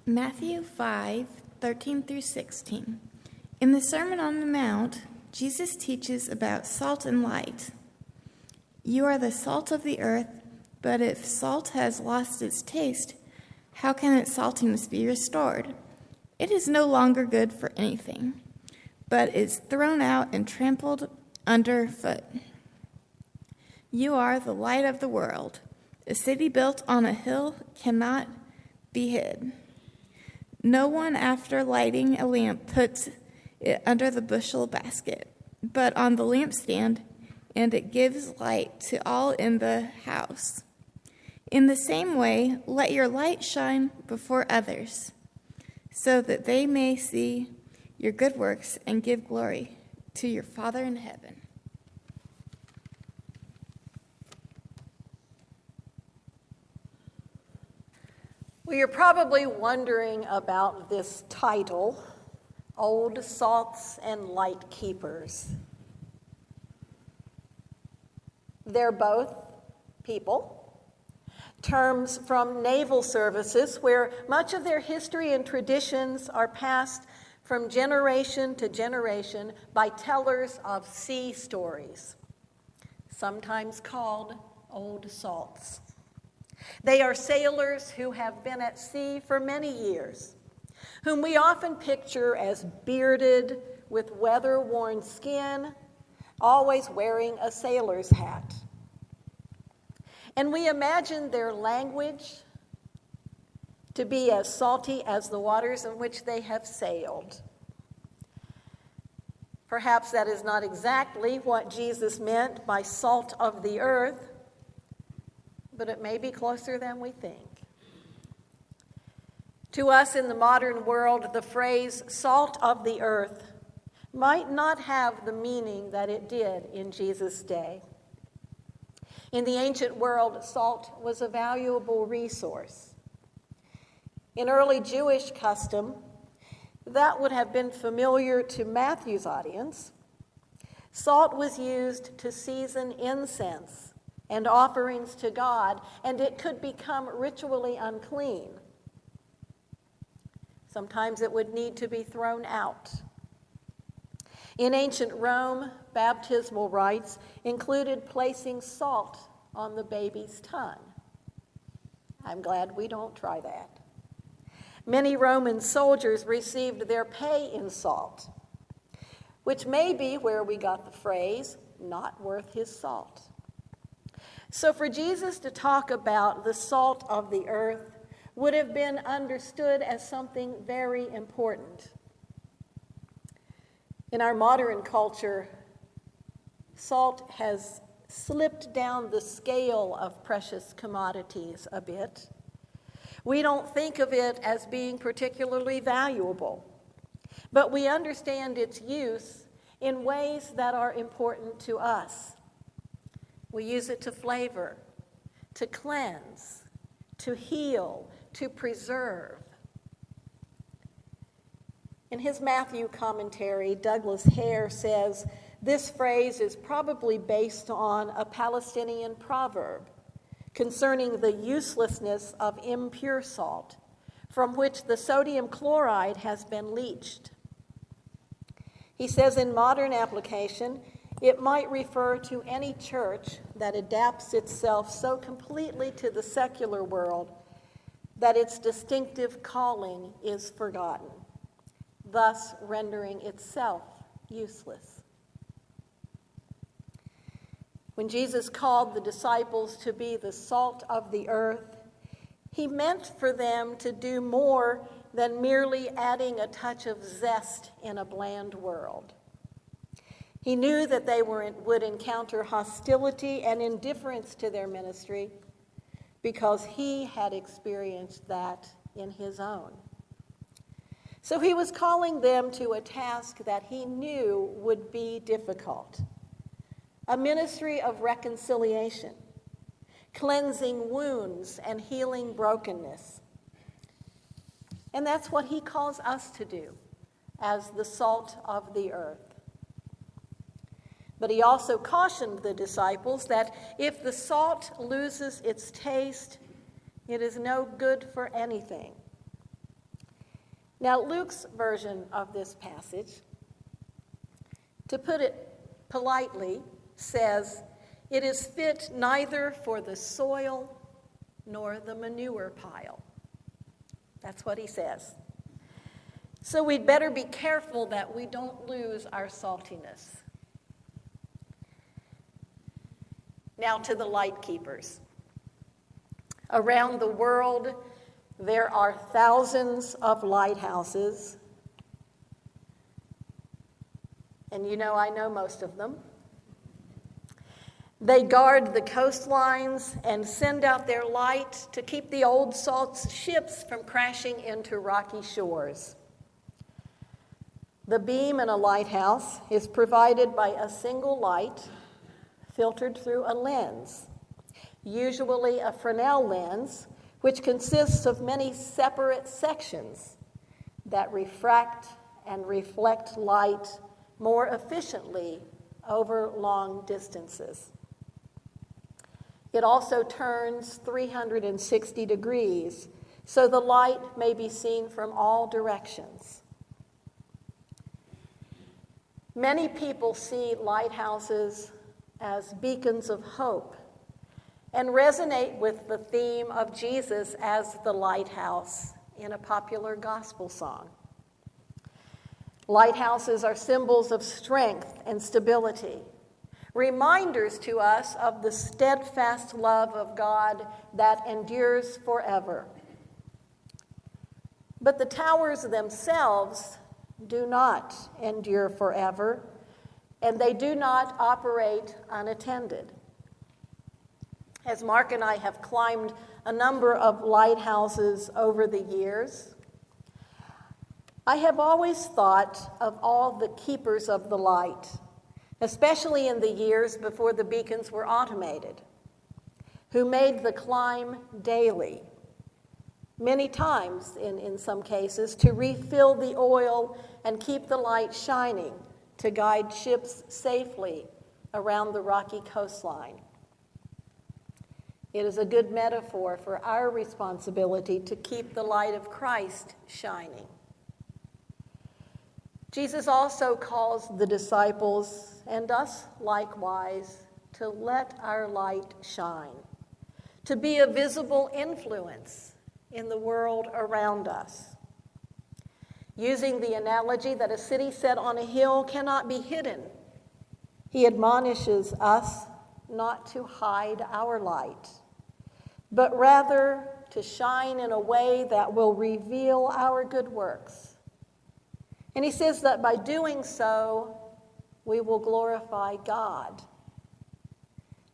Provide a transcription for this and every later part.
Matthew 5:13 through 16. In the Sermon on the Mount, Jesus teaches about salt and light. You are the salt of the earth, but if salt has lost its taste, how can its saltiness be restored? It is no longer good for anything, but is thrown out and trampled underfoot. You are the light of the world. A city built on a hill cannot be hid. No one, after lighting a lamp, puts it under the bushel basket, but on the lampstand, and it gives light to all in the house. In the same way, let your light shine before others, so that they may see your good works and give glory to your Father in heaven. Well, you're probably wondering about this title, Old Salts and Lightkeepers. They're both people, terms from naval services where much of their history and traditions are passed from generation to generation by tellers of sea stories, sometimes called old salts. They are sailors who have been at sea for many years, whom we often picture as bearded, with weather-worn skin, always wearing a sailor's hat. And we imagine their language to be as salty as the waters in which they have sailed. Perhaps that is not exactly what Jesus meant by salt of the earth, but it may be closer than we think. To us in the modern world, the phrase salt of the earth might not have the meaning that it did in Jesus' day. In the ancient world, salt was a valuable resource. In early Jewish custom, that would have been familiar to Matthew's audience. Salt was used to season incense and offerings to God, and it could become ritually unclean. Sometimes it would need to be thrown out. In ancient Rome, baptismal rites included placing salt on the baby's tongue. I'm glad we don't try that. Many Roman soldiers received their pay in salt, which may be where we got the phrase, not worth his salt. So for Jesus to talk about the salt of the earth would have been understood as something very important. In our modern culture, salt has slipped down the scale of precious commodities a bit. We don't think of it as being particularly valuable, but we understand its use in ways that are important to us. We use it to flavor, to cleanse, to heal, to preserve. In his Matthew commentary, Douglas Hare says this phrase is probably based on a Palestinian proverb concerning the uselessness of impure salt, from which the sodium chloride has been leached. He says in modern application, it might refer to any church that adapts itself so completely to the secular world that its distinctive calling is forgotten, thus rendering itself useless. When Jesus called the disciples to be the salt of the earth, he meant for them to do more than merely adding a touch of zest in a bland world. He knew that they would encounter hostility and indifference to their ministry because he had experienced that in his own. So he was calling them to a task that he knew would be difficult. A ministry of reconciliation, cleansing wounds and healing brokenness. And that's what he calls us to do as the salt of the earth. But he also cautioned the disciples that if the salt loses its taste, it is no good for anything. Now, Luke's version of this passage, to put it politely, says, "It is fit neither for the soil nor the manure pile." That's what he says. So we'd better be careful that we don't lose our saltiness. Now to the Lightkeepers. Around the world, there are thousands of lighthouses. And you know, I know most of them. They guard the coastlines and send out their light to keep the old salt ships from crashing into rocky shores. The beam in a lighthouse is provided by a single light filtered through a lens, usually a Fresnel lens, which consists of many separate sections that refract and reflect light more efficiently over long distances. It also turns 360 degrees, so the light may be seen from all directions. Many people see lighthouses as beacons of hope and resonate with the theme of Jesus as the lighthouse in a popular gospel song. Lighthouses are symbols of strength and stability, reminders to us of the steadfast love of God that endures forever. But the towers themselves do not endure forever, and they do not operate unattended. As Mark and I have climbed a number of lighthouses over the years, I have always thought of all the keepers of the light, especially in the years before the beacons were automated, who made the climb daily, many times in some cases, to refill the oil and keep the light shining to guide ships safely around the rocky coastline. It is a good metaphor for our responsibility to keep the light of Christ shining. Jesus also calls the disciples, and us likewise, to let our light shine, to be a visible influence in the world around us. Using the analogy that a city set on a hill cannot be hidden, he admonishes us not to hide our light, but rather to shine in a way that will reveal our good works. And he says that by doing so, we will glorify God.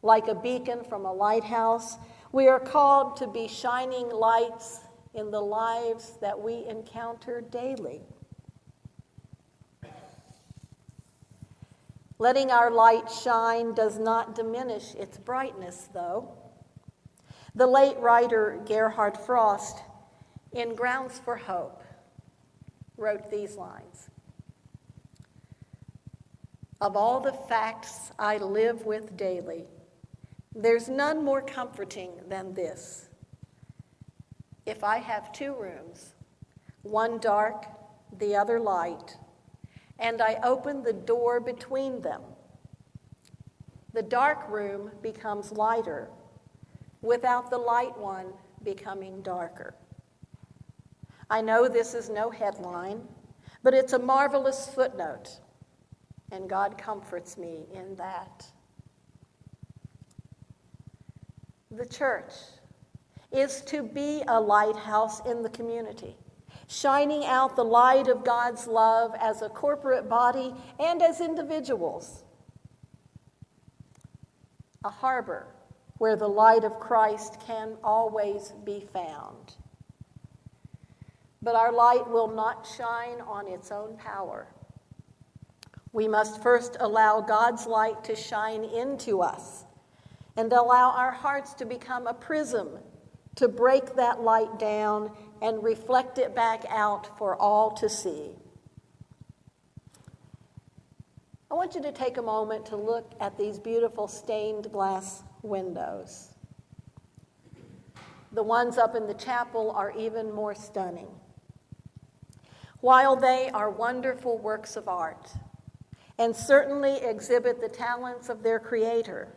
Like a beacon from a lighthouse, we are called to be shining lights in the lives that we encounter daily. Letting our light shine does not diminish its brightness, though. The late writer Gerhard Frost, in Grounds for Hope, wrote these lines: "Of all the facts I live with daily, there's none more comforting than this. If I have two rooms, one dark, the other light, and I open the door between them, the dark room becomes lighter, without the light one becoming darker." I know this is no headline, but it's a marvelous footnote, and God comforts me in that. The church is to be a lighthouse in the community, shining out the light of God's love as a corporate body and as individuals. A harbor where the light of Christ can always be found. But our light will not shine on its own power. We must first allow God's light to shine into us and allow our hearts to become a prism to break that light down and reflect it back out for all to see. I want you to take a moment to look at these beautiful stained glass windows. The ones up in the chapel are even more stunning. While they are wonderful works of art and certainly exhibit the talents of their creator,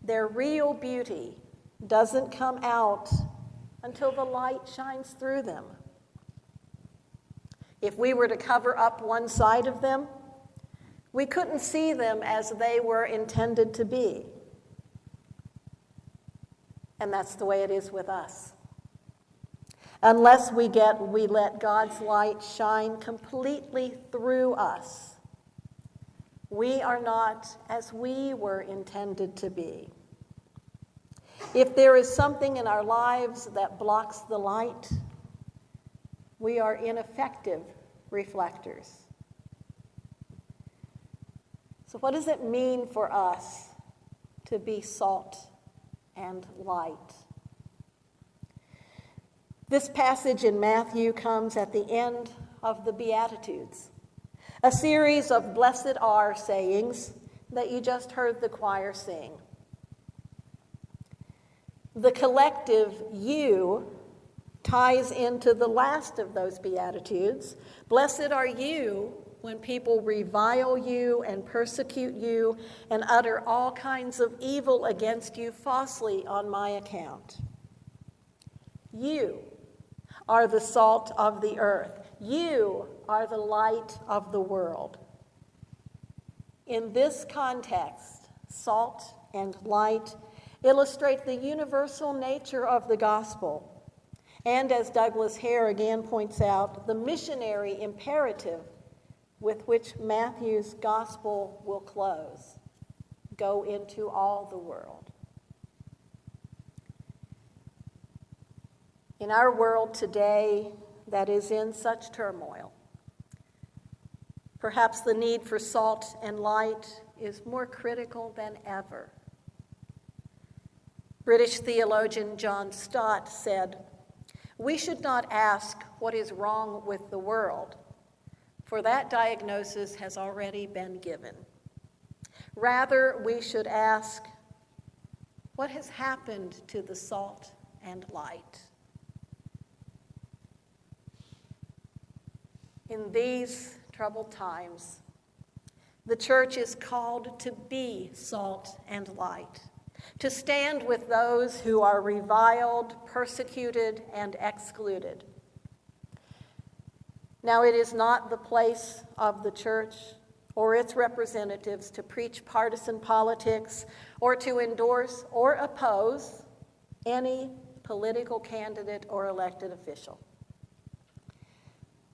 their real beauty doesn't come out until the light shines through them. If we were to cover up one side of them, we couldn't see them as they were intended to be. And that's the way it is with us. Unless we let God's light shine completely through us, we are not as we were intended to be. If there is something in our lives that blocks the light, we are ineffective reflectors. So what does it mean for us to be salt and light? This passage in Matthew comes at the end of the Beatitudes, a series of blessed are sayings that you just heard the choir sing. The collective you ties into the last of those Beatitudes. Blessed are you when people revile you and persecute you and utter all kinds of evil against you falsely on my account. You are the salt of the earth. You are the light of the world. In this context, salt and light illustrate the universal nature of the gospel, and as Douglas Hare again points out, the missionary imperative with which Matthew's gospel will close: go into all the world. In our world today that is in such turmoil, perhaps the need for salt and light is more critical than ever. British theologian John Stott said, "We should not ask what is wrong with the world, for that diagnosis has already been given. Rather, we should ask, what has happened to the salt and light?" In these troubled times, the church is called to be salt and light, to stand with those who are reviled, persecuted, and excluded. Now, it is not the place of the church or its representatives to preach partisan politics or to endorse or oppose any political candidate or elected official.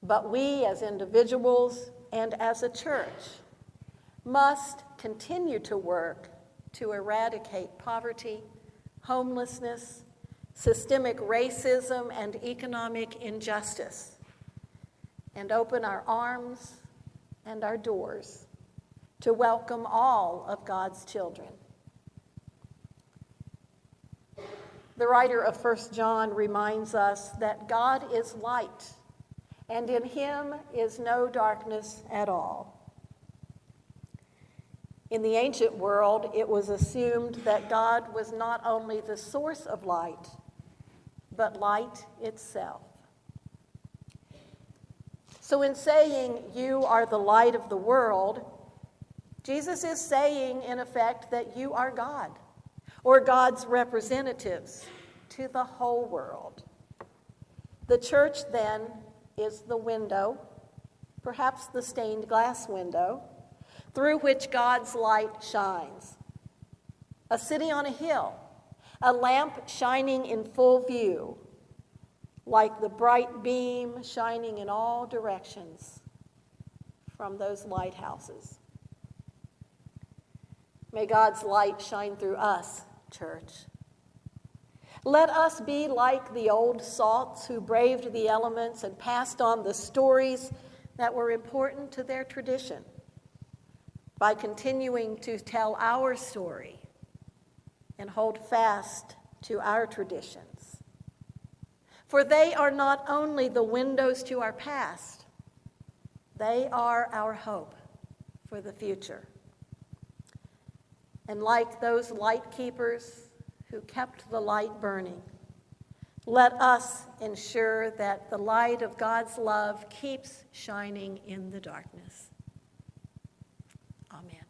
But we as individuals and as a church must continue to work to eradicate poverty, homelessness, systemic racism, and economic injustice, and open our arms and our doors to welcome all of God's children. The writer of 1 John reminds us that God is light, and in him is no darkness at all. In the ancient world, it was assumed that God was not only the source of light, but light itself. So in saying, "You are the light of the world," Jesus is saying, in effect, that you are God, or God's representatives to the whole world. The church, then, is the window, perhaps the stained glass window, through which God's light shines. A city on a hill, a lamp shining in full view, like the bright beam shining in all directions from those lighthouses. May God's light shine through us, church. Let us be like the old salts who braved the elements and passed on the stories that were important to their tradition by continuing to tell our story and hold fast to our traditions. For they are not only the windows to our past, they are our hope for the future. And like those lightkeepers who kept the light burning, let us ensure that the light of God's love keeps shining in the darkness. Amen.